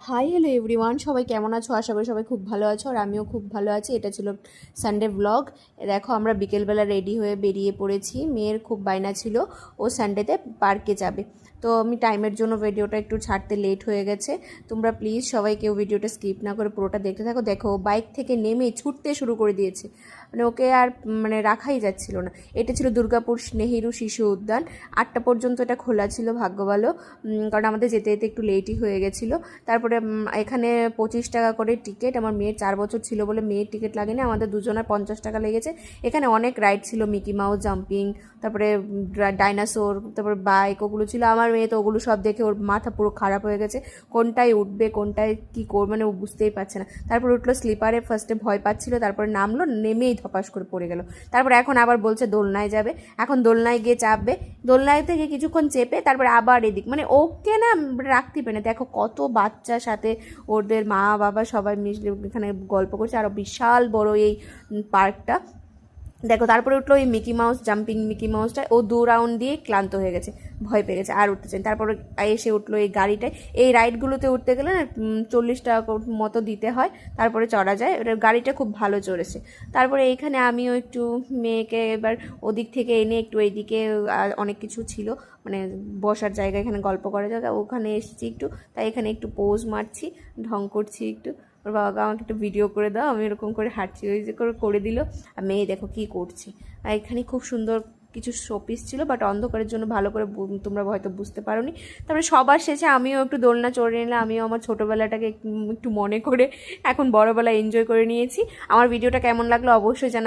Hi hello everyone, সবাই কেমন আছো? আশা করি সবাই খুব ভালো আছো, আর আমিও খুব ভালো আছি। এটা ছিল সানডে ব্লগ। দেখো আমরা বিকেলবেলা রেডি হয়ে বেরিয়ে পড়েছি। মেয়ের খুব বায়না ছিল ও সানডেতে পার্কে যাবে, তো আমি টাইমের জন্য ভিডিওটা একটু ছাড়তে লেট হয়ে গেছে। তোমরা প্লিজ সবাই কেউ ভিডিওটা স্কিপ না করে পুরোটা দেখতে থাকো। দেখো বাইক থেকে নেমে ছুটতে শুরু করে দিয়েছে, মানে ওকে আর রাখাই যাচ্ছিল না। এটা ছিল দুর্গাপুর নেহেরু শিশু উদ্যান। 8টা পর্যন্ত এটা খোলা ছিল, ভাগ্য ভালো, কারণ আমাদের যেতে যেতে একটু লেটই হয়ে গেছিলো। তারপরে এখানে 25 টাকা করে টিকিট। আমার মেয়ের 4 বছর ছিল বলে মেয়ের টিকিট লাগেনি, আমাদের দুজনের 50 টাকা লেগেছে। এখানে অনেক রাইড ছিল, মিকি মাউস, জাম্পিং, তারপরে ডাইনাসোর, তারপরে বাইক, ওগুলো ছিল। আমার মেয়ে তো ওগুলো সব দেখে ওর মাথা পুরো খারাপ হয়ে গেছে, কোনটায় উঠবে কোনটায় কী করবে, মানে ও বুঝতেই পারছে না। তারপর উঠলো স্লিপারে, ফার্স্টে ভয় পাচ্ছিল, তারপরে নামলো, নেমেই ধপাস করে পড়ে গেল। তারপরে এখন আবার বলছে দোলনায় যাবে, এখন দোলনায় গিয়ে চাপবে, দোলনায় থেকে কিছুক্ষণ চেপে তারপরে আবার এদিক, মানে ওকে না রাখতে পারে না। দেখো কত বাচ্চার সাথে ওদের মা বাবা সবাই মিশলে এখানে গল্প করছে, আরও বিশাল বড় এই পার্কটা। দেখো তারপরে উঠলো এই মিকি মাউস, জাম্পিং মিকি মাউসটা, ও 2 রাউন্ড দিয়ে ক্লান্ত হয়ে গেছে, ভয় পেয়ে গেছে, আর উঠতে চান। তারপরে এসে উঠলো এই গাড়িটায়। এই রাইডগুলোতে উঠতে গেলে না 40 টাকা মতো দিতে হয়, তারপরে চড়া যায়। ওটা গাড়িটা খুব ভালো চড়েছে। তারপরে এইখানে আমিও একটু মেয়েকে এবার ওদিক থেকে এনে একটু এইদিকে অনেক কিছু ছিল, মানে বসার জায়গা, এখানে গল্প করার জায়গা, ওখানে এসেছি একটু, তাই এখানে একটু পোজ মারছি, ঢং করছি একটু। ওর বাবাকে আমাকে একটু ভিডিও করে দাও, আমি এরকম করে হাঁটছি, ওই যে করে দিল। আর মেয়ে দেখো কী করছে। আর এখানে খুব সুন্দর কিছু শোপিস ছিল, বাট অন্ধকারের জন্য ভালো করে তোমরা হয়তো বুঝতে পারোনি। তারপরে সবার শেষে আমিও একটু দোলনা চড়ে নিলাম, আমিও আমার ছোটোবেলাটাকে একটু মনে করে এখন বড়োবেলা এনজয় করে নিয়েছি। আমার ভিডিওটা কেমন লাগলো অবশ্যই জানা।